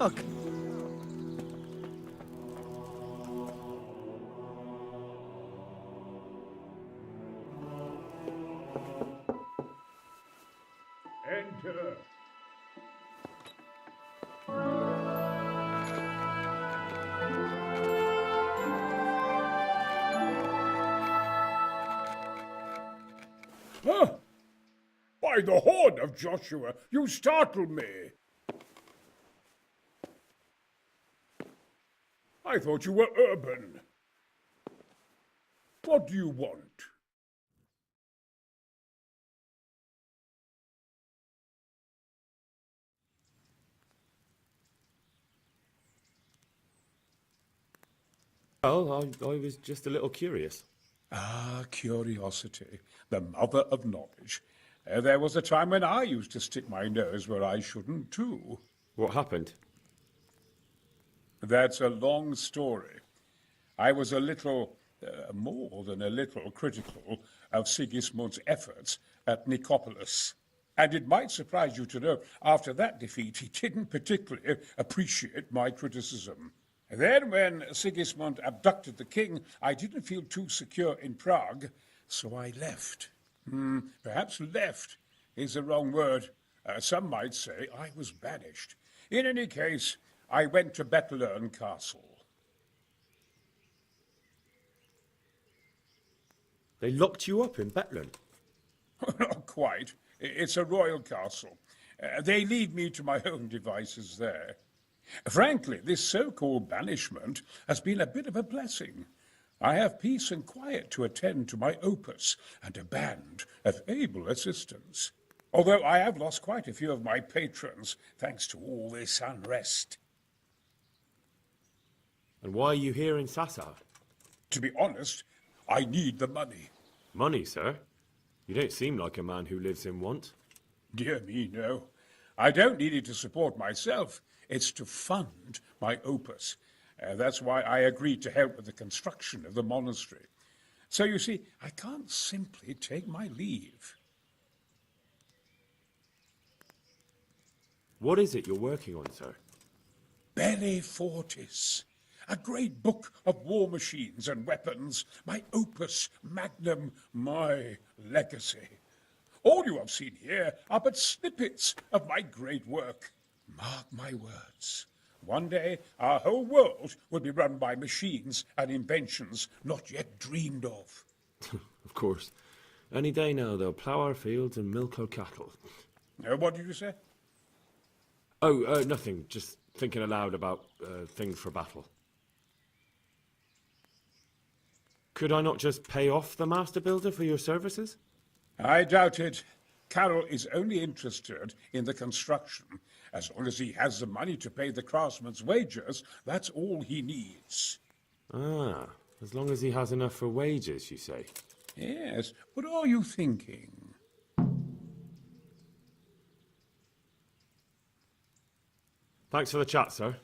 Look. Enter. Huh? By the horn of Joshua, you startle me. I thought you were urban. What do you want? Well, I was just a little curious. Ah, curiosity, the mother of knowledge. There was a time when I used to stick my nose where I shouldn't, too. What happened? That's a long story. I was a little, more than a little, critical of Sigismund's efforts at Nicopolis. And it might surprise you to know, after that defeat, he didn't particularly appreciate my criticism. Then, when Sigismund abducted the king, I didn't feel too secure in Prague, so I left. Perhaps left is the wrong word. Some might say I was banished. In any case, I went to Bethlern Castle. They locked you up in Bethlern? Not quite. It's a royal castle. They leave me to my own devices there. Frankly, this so-called banishment has been a bit of a blessing. I have peace and quiet to attend to my opus and a band of able assistants. Although I have lost quite a few of my patrons, thanks to all this unrest. And why are you here in Sasa? To be honest, I need the money. Money, sir? You don't seem like a man who lives in want. Dear me, no. I don't need it to support myself. It's to fund my opus. That's why I agreed to help with the construction of the monastery. So you see, I can't simply take my leave. What is it you're working on, sir? Belli Fortis, a great book of war machines and weapons, my opus magnum, my legacy. All you have seen here are but snippets of my great work. Mark my words. One day, our whole world will be run by machines and inventions not yet dreamed of. Of course. Any day now, they'll plough our fields and milk our cattle. What did you say? Oh, nothing. Just thinking aloud about things for battle. Could I not just pay off the master builder for your services? I doubt it. Carroll is only interested in the construction. As long as he has the money to pay the craftsman's wages, that's all he needs. Ah, as long as he has enough for wages, you say? Yes. What are you thinking? Thanks for the chat, sir.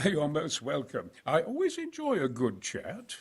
You're most welcome. I always enjoy a good chat.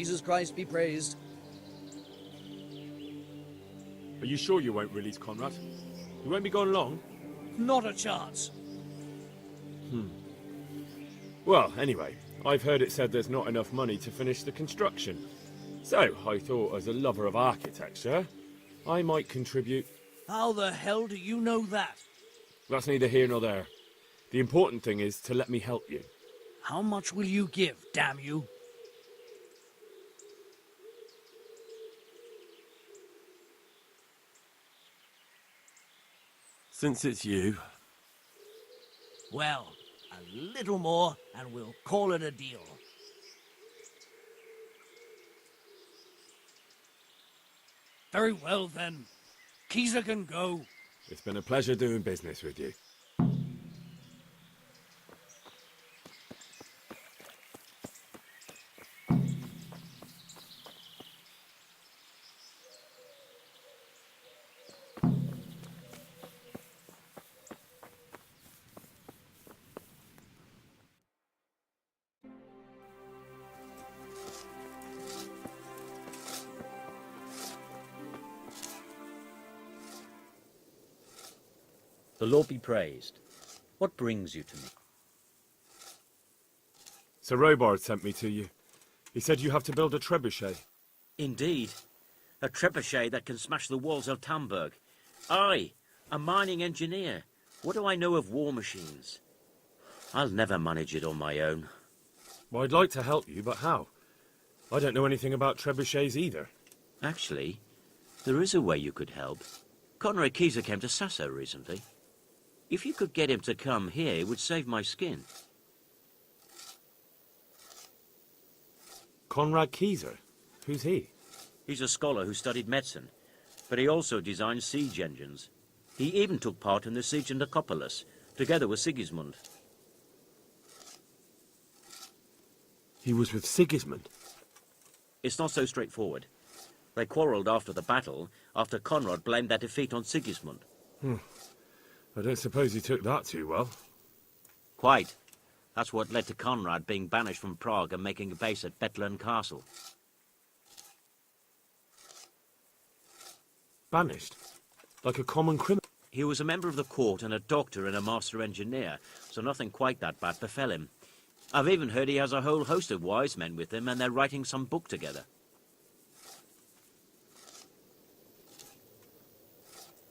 Jesus Christ be praised. Are you sure you won't release Conrad? You won't be gone long? Not a chance. Well, anyway, I've heard it said there's not enough money to finish the construction. So, I thought as a lover of architecture, I might contribute. How the hell do you know that? That's neither here nor there. The important thing is to let me help you. How much will you give, damn you? Since it's you. Well, a little more and we'll call it a deal. Very well then. Кейзер can go. It's been a pleasure doing business with you. The Lord be praised. What brings you to me? Sir Robard sent me to you. He said you have to build a trebuchet. Indeed. A trebuchet that can smash the walls of Tamburg. I, a mining engineer. What do I know of war machines? I'll never manage it on my own. Well, I'd like to help you, but how? I don't know anything about trebuchets either. Actually, there is a way you could help. Conrad Кейзер came to Sasso recently. If you could get him to come here, it would save my skin. Conrad Кейзer? Who's he? He's a scholar who studied medicine, but he also designed siege engines. He even took part in the siege of Nicopolis, together with Sigismund. He was with Sigismund. It's not so straightforward. They quarrelled after the battle, after Conrad blamed their defeat on Sigismund. I don't suppose he took that too well. Quite. That's what led to Conrad being banished from Prague and making a base at Bethlen Castle. Banished? Like a common criminal? He was a member of the court and a doctor and a master engineer, so nothing quite that bad befell him. I've even heard he has a whole host of wise men with him and they're writing some book together.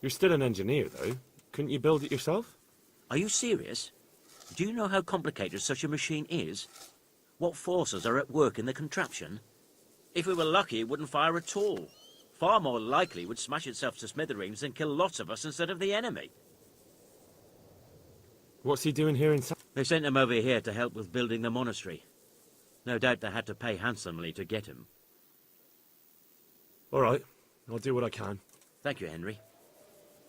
You're still an engineer, though. Couldn't you build it yourself? Are you serious? Do you know how complicated such a machine is? What forces are at work in the contraption? If we were lucky, it wouldn't fire at all. Far more likely it would smash itself to smithereens and kill lots of us instead of the enemy. What's he doing here in They sent him over here to help with building the monastery. No doubt they had to pay handsomely to get him. All right, I'll do what I can. Thank you, Henry.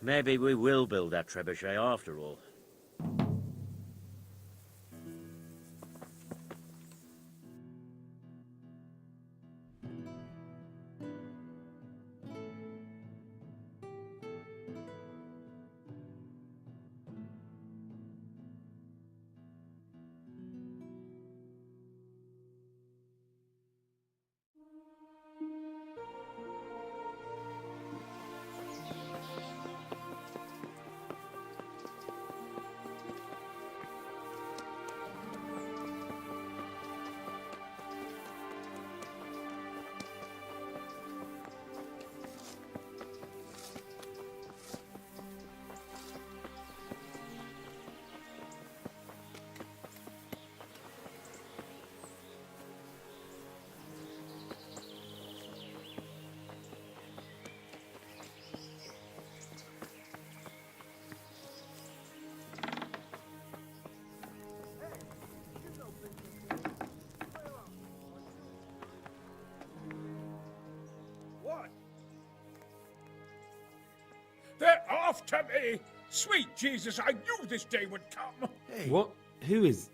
Maybe we will build that trebuchet after all. after me! Sweet Jesus, I knew this day would come! Hey, What? Who is...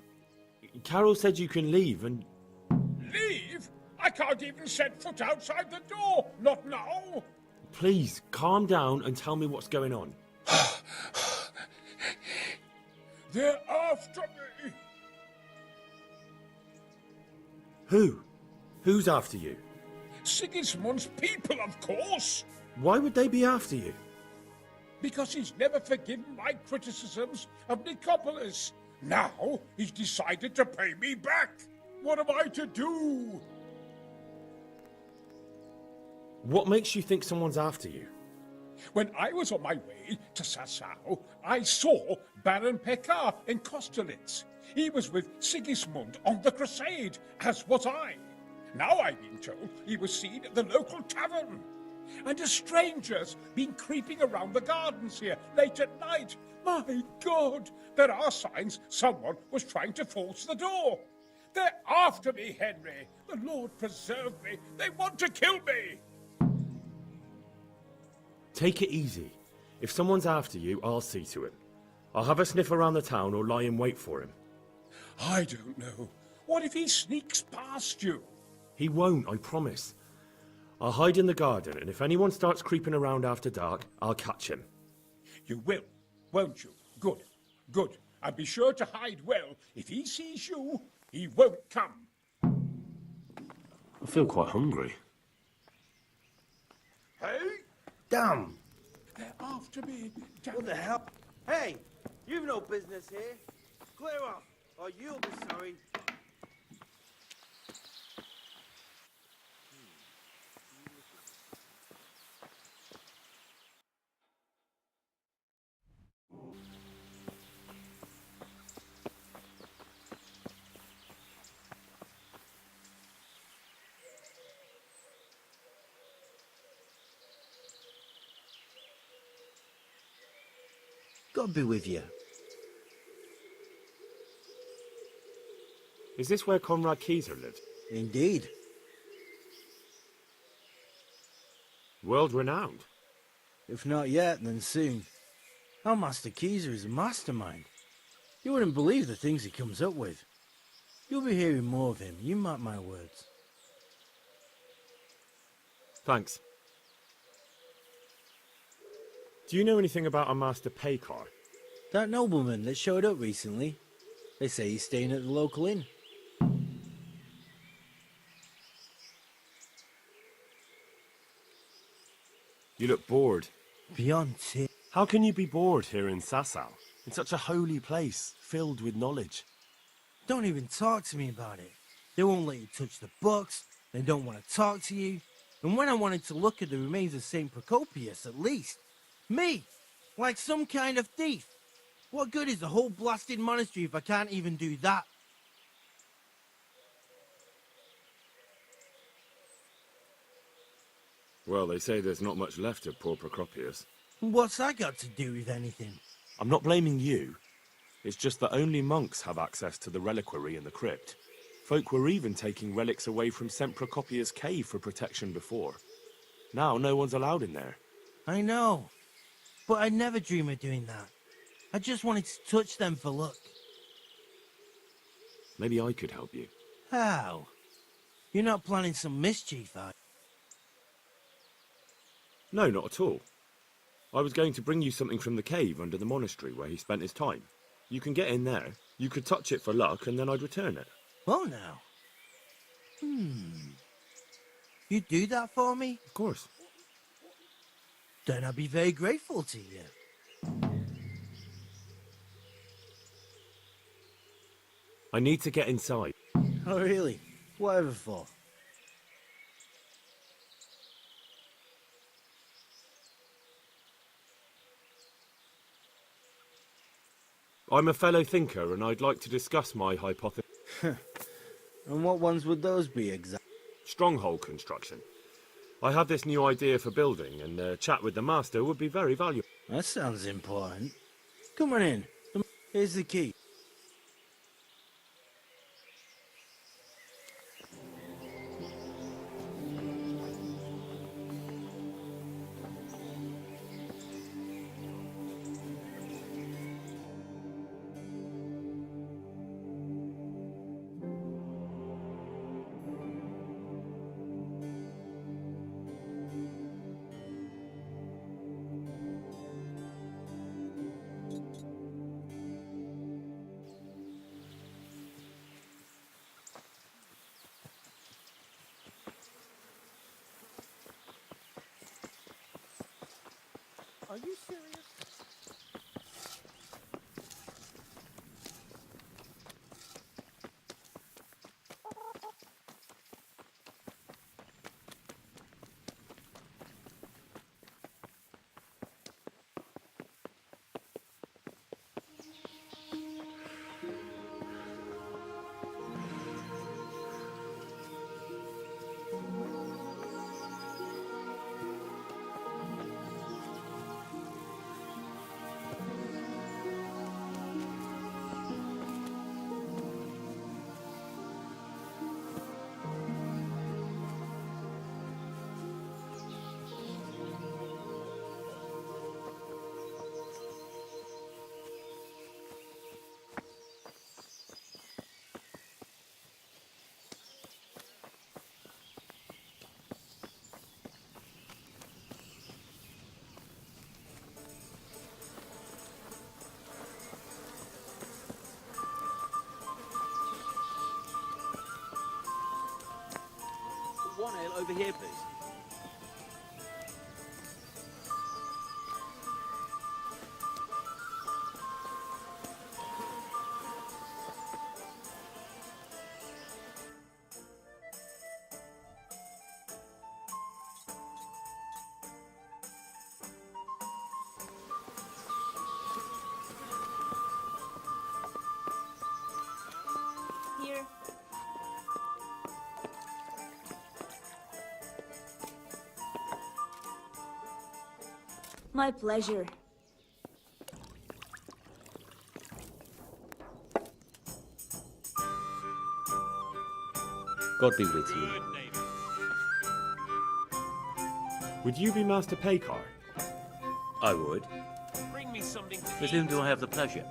Carol said you can leave and... Leave? I can't even set foot outside the door! Not now! Please, calm down and tell me what's going on. They're after me! Who? Who's after you? Sigismund's people, of course! Why would they be after you? Because he's never forgiven my criticisms of Nicopolis. Now he's decided to pay me back. What am I to do? What makes you think someone's after you? When I was on my way to Sassau, I saw Baron Pekar in Kostelitz. He was with Sigismund on the crusade, as was I. Now I've been told he was seen at the local tavern. And a stranger's been creeping around the gardens here late at night. My God, there are signs someone was trying to force the door. They're after me, Henry. The Lord preserve me. They want to kill me. Take it easy. If someone's after you, I'll see to it. I'll have a sniff around the town or lie in wait for him. I don't know. What if he sneaks past you? He won't, I promise. I'll hide in the garden, and if anyone starts creeping around after dark, I'll catch him. You will, won't you? Good, good. And be sure to hide well. If he sees you, he won't come. I feel quite hungry. Hey? damn! They're after me. What the hell? Hey, you've no business here. Clear off, or you'll be sorry. God be with you. Is this where Conrad Кейзер lives? Indeed. World renowned. If not yet, then soon. Our Master Кейзер is a mastermind. You wouldn't believe the things he comes up with. You'll be hearing more of him, you mark my words. Thanks. Do you know anything about a Master Pekar? That nobleman that showed up recently. They say he's staying at the local inn. You look bored. Beyond it. How can you be bored here in Sassau? In such a holy place, filled with knowledge. Don't even talk to me about it. They won't let you touch the books. They don't want to talk to you. And when I wanted to look at the remains of St. Procopius, at least, me, like some kind of thief. What good is the whole blasted monastery if I can't even do that? Well, they say there's not much left of poor Procopius. What's that got to do with anything? I'm not blaming you. It's just that only monks have access to the reliquary in the crypt. Folk were even taking relics away from St. Procopius' cave for protection before. Now no one's allowed in there. I know, but I'd never dream of doing that. I just wanted to touch them for luck. Maybe I could help you. How? You're not planning some mischief, are you? No, not at all. I was going to bring you something from the cave under the monastery where he spent his time. You can get in there, you could touch it for luck, and then I'd return it. Oh, now. You'd do that for me? Of course. Then I'd be very grateful to you. I need to get inside. Oh, really? Whatever for? I'm a fellow thinker, and I'd like to discuss my hypothesis. And what ones would those be exactly? Stronghold construction. I have this new idea for building, and a chat with the master would be very valuable. That sounds important. Come on in. Here's the key. Are you serious? One ale over here, please. Here. My pleasure. God be with you. Would you be Master Paykar? I would. Bring me something to With whom do I have the pleasure?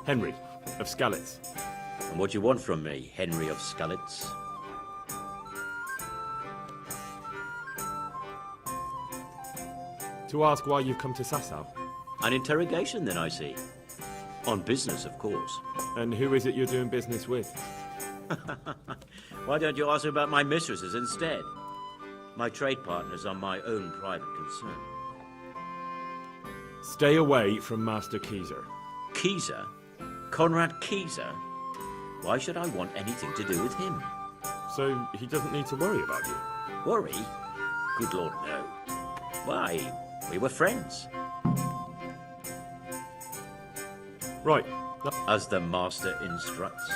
Henry, of Skalitz. And what do you want from me, Henry of Skalitz? To ask why you've come to Sasau. An interrogation, then, I see. On business, of course. And who is it you're doing business with? Why don't you ask about my mistresses instead? My trade partners are my own private concern. Stay away from Master Кейзер. Кейzер? Conrad Кейzer? Why should I want anything to do with him? So he doesn't need to worry about you. Worry? Good Lord, no. Why? We were friends. Right. As the master instructs.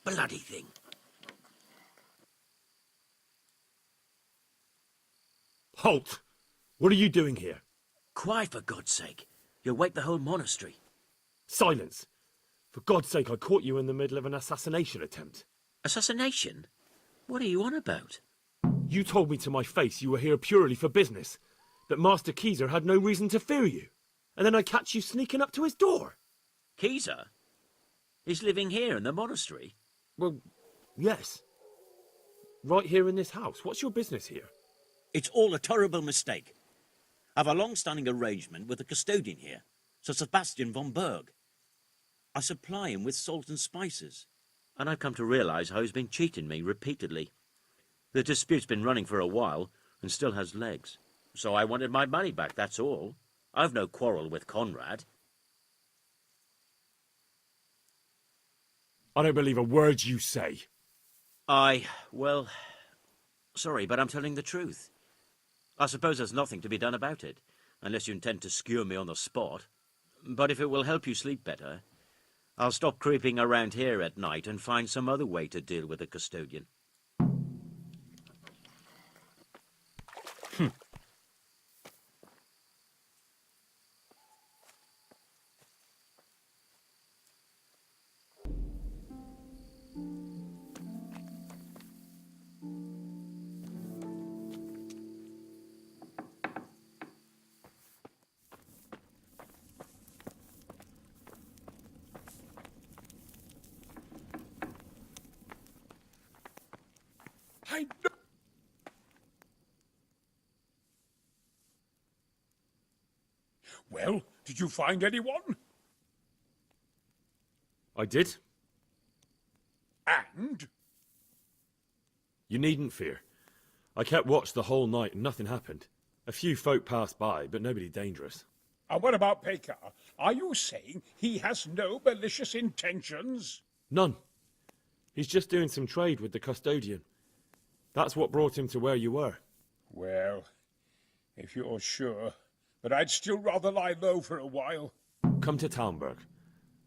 Bloody thing. Halt! What are you doing here? Quiet, for God's sake. You'll wake the whole monastery. Silence! For God's sake, I caught you in the middle of an assassination attempt. Assassination? What are you on about? You told me to my face you were here purely for business, that Master Кейзер had no reason to fear you, and then I catch you sneaking up to his door. Кейзер? He's living here in the monastery? Well, yes. Right here in this house. What's your business here? It's all a terrible mistake. I've a long-standing arrangement with the custodian here, Sir Sebastian von Berg. I supply him with salt and spices. And I've come to realise how he's been cheating me repeatedly. The dispute's been running for a while and still has legs. So I wanted my money back, that's all. I've no quarrel with Conrad. I don't believe a word you say. Well, sorry, but I'm telling the truth. I suppose there's nothing to be done about it, unless you intend to skewer me on the spot. But if it will help you sleep better, I'll stop creeping around here at night and find some other way to deal with the custodian. Well, did you find anyone? I did. And? You needn't fear. I kept watch the whole night and nothing happened. A few folk passed by, but nobody dangerous. And what about Pekar? Are you saying he has no malicious intentions? None. He's just doing some trade with the custodian. That's what brought him to where you were. Well, if you're sure. But I'd still rather lie low for a while. Come to Talmberg.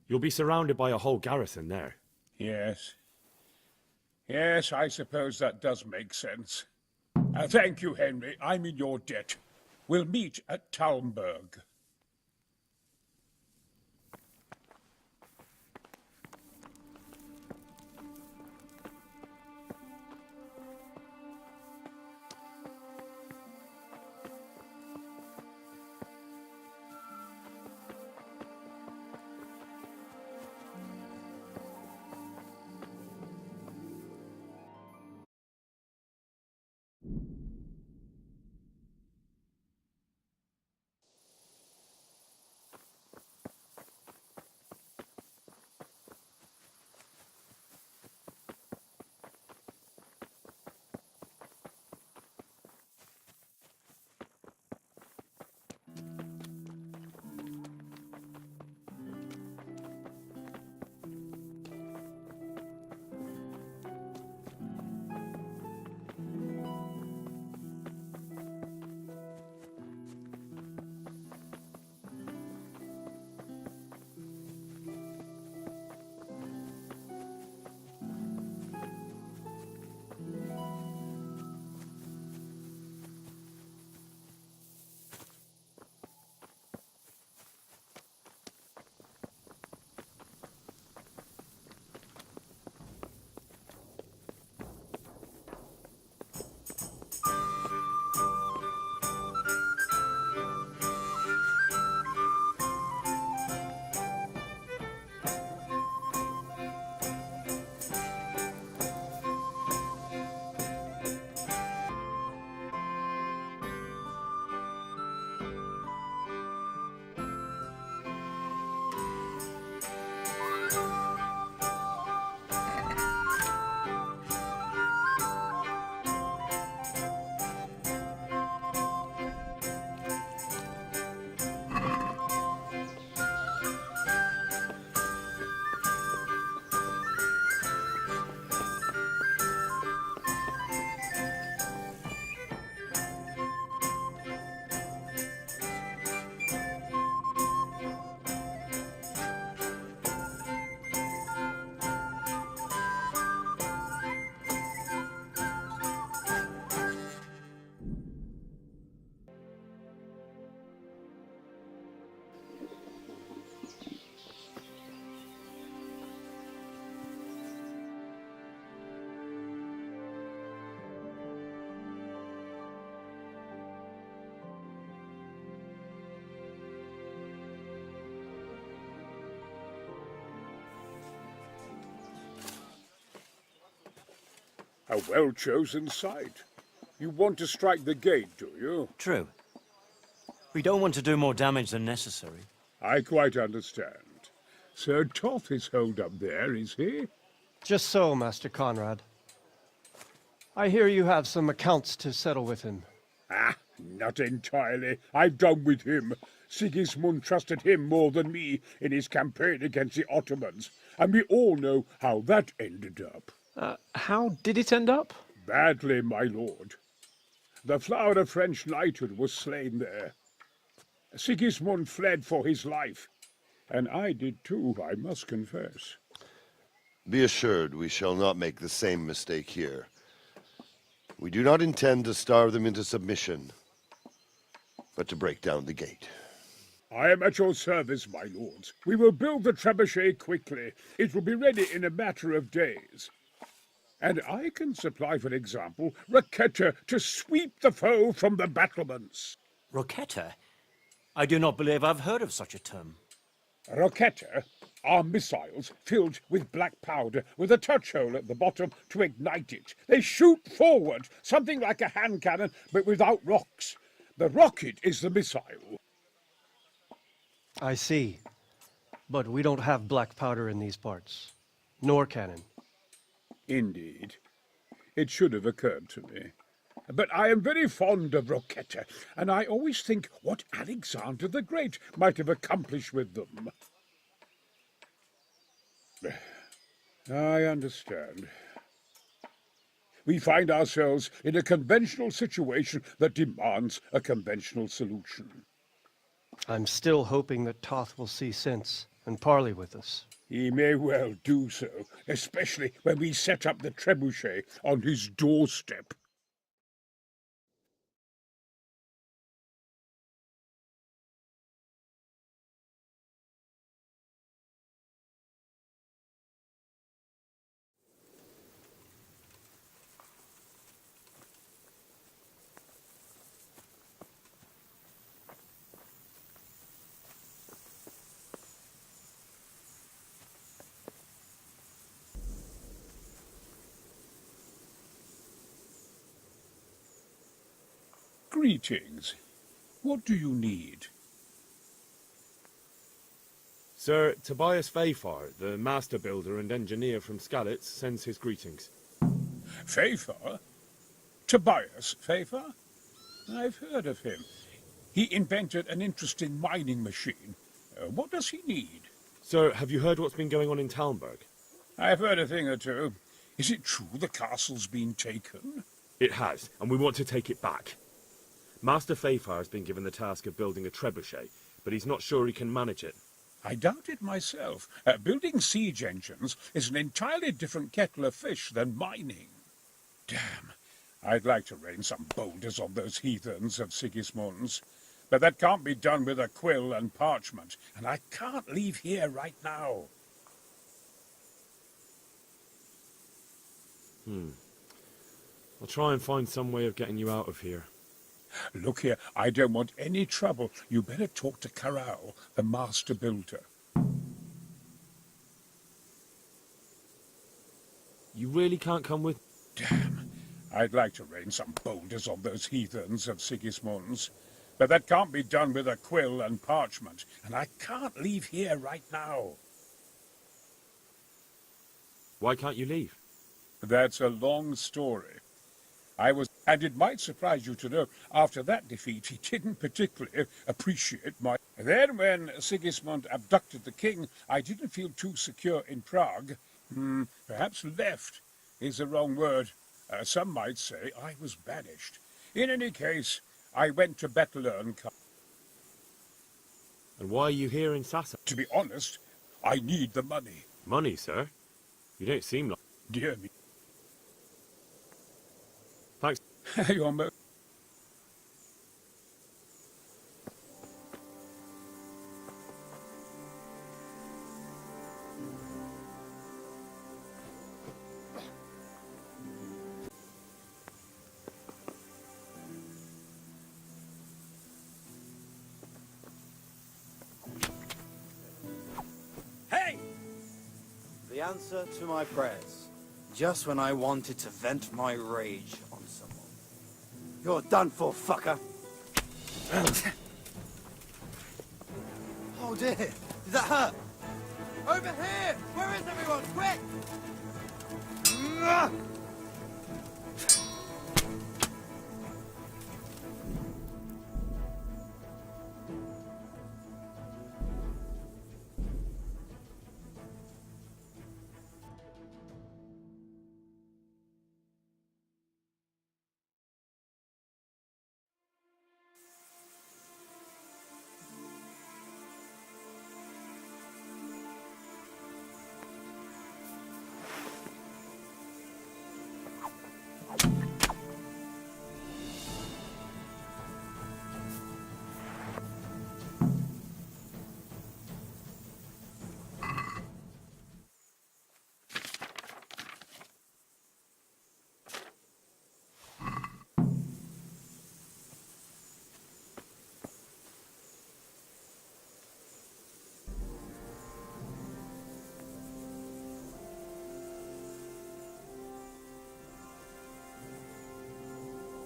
You'll be surrounded by a whole garrison there. Yes. Yes, I suppose that does make sense. Thank you, Henry. I'm in your debt. We'll meet at Talmberg. A well-chosen site. You want to strike the gate, do you? True. We don't want to do more damage than necessary. I quite understand. Sir Toth is holed up there, is he? Just so, Master Conrad. I hear you have some accounts to settle with him. Ah, not entirely. I've done with him. Sigismund trusted him more than me in his campaign against the Ottomans, and we all know how that ended up. How did it end up? Badly, my lord. The flower of French knighthood was slain there. Sigismund fled for his life, and I did too, I must confess. Be assured we shall not make the same mistake here. We do not intend to starve them into submission, but to break down the gate. I am at your service, my lords. We will build the trebuchet quickly. It will be ready in a matter of days. And I can supply, for example, Racketter to sweep the foe from the battlements. Racketter? I do not believe I've heard of such a term. Racketter are missiles filled with black powder with a touch hole at the bottom to ignite it. They shoot forward, something like a hand cannon, but without rocks. The rocket is the missile. I see. But we don't have black powder in these parts. Nor cannon. Indeed. It should have occurred to me. But I am very fond of Racketter, and I always think what Alexander the Great might have accomplished with them. I understand. We find ourselves in a conventional situation that demands a conventional solution. I'm still hoping that Toth will see sense and parley with us. He may well do so, especially when we set up the trebuchet on his doorstep. Greetings. What do you need? Sir Tobias Fayfar, the master builder and engineer from Skalitz, sends his greetings. Fayfar? Tobias Fayfar? I've heard of him. He invented an interesting mining machine. What does he need? Sir, have you heard what's been going on in Talmberg? I've heard a thing or two. Is it true the castle's been taken? It has, and we want to take it back. Master Fayfar has been given the task of building a trebuchet, but he's not sure he can manage it. I doubt it myself. Building siege engines is an entirely different kettle of fish than mining. Damn, I'd like to rain some boulders on those heathens of Sigismund's. But that can't be done with a quill and parchment, and I can't leave here right now. I'll try and find some way of getting you out of here. Look here, I don't want any trouble. You better talk to Corral, the master builder. You really can't come with... Damn, I'd like to rain some boulders on those heathens of Sigismund's. But that can't be done with a quill and parchment, and I can't leave here right now. Why can't you leave? That's a long story. And it might surprise you to know, after that defeat, he didn't particularly appreciate my... Then, when Sigismund abducted the king, I didn't feel too secure in Prague. Perhaps left is the wrong word. Some might say I was banished. In any case, I went to Bettelern. And why are you here in Sassa? To be honest, I need the money. Money, sir? You don't seem like... Dear me. Thanks. You're most... Hey! The answer to my prayers. Just when I wanted to vent my rage on someone. You're done for, fucker! Oh dear! Did that hurt? Over here! Where is everyone? Quick!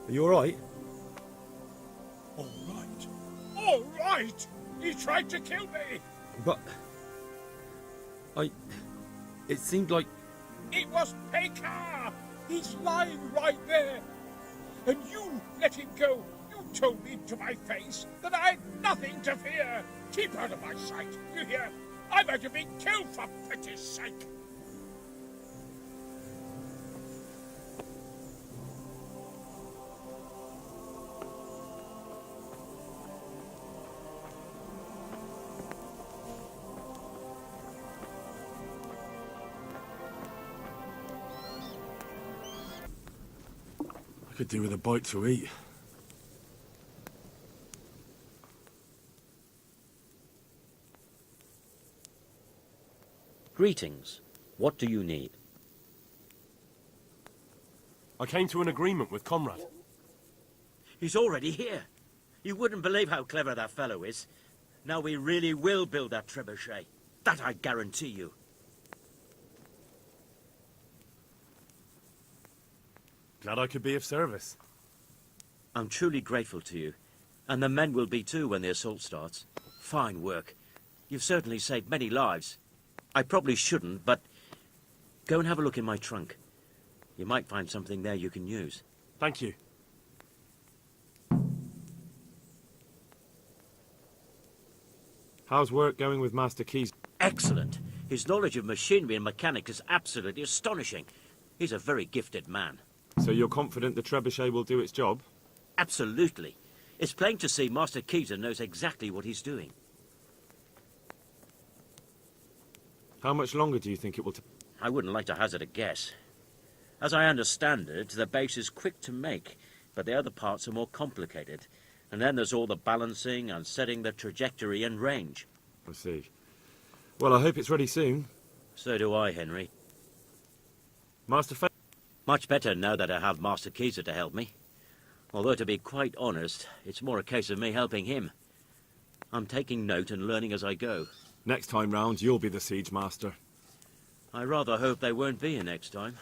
Are you alright? All right. All right! He tried to kill me! But... It seemed like... It was Pekar! He's lying right there! And you let him go! You told me to my face that I had nothing to fear! Keep out of my sight, you hear? I'm going to be killed for pity's sake! I could do with a bite to eat. Greetings. What do you need? I came to an agreement with Conrad. He's already here. You wouldn't believe how clever that fellow is. Now we really will build that trebuchet. That I guarantee you. Glad I could be of service. I'm truly grateful to you. And the men will be too when the assault starts. Fine work. You've certainly saved many lives. I probably shouldn't, but go and have a look in my trunk. You might find something there you can use. Thank you. How's work going with Master Кейзер? Excellent. His knowledge of machinery and mechanics is absolutely astonishing. He's a very gifted man. So you're confident the trebuchet will do its job? Absolutely. It's plain to see Master Кейзер knows exactly what he's doing. How much longer do you think it will take? I wouldn't like to hazard a guess. As I understand it, the base is quick to make, but the other parts are more complicated. And then there's all the balancing and setting the trajectory and range. I see. Well, I hope it's ready soon. So do I, Henry. Master Fe... Much better now that I have Master Кейзер to help me. Although, to be quite honest, it's more a case of me helping him. I'm taking note and learning as I go. Next time round, you'll be the siege master. I rather hope there won't be a next time.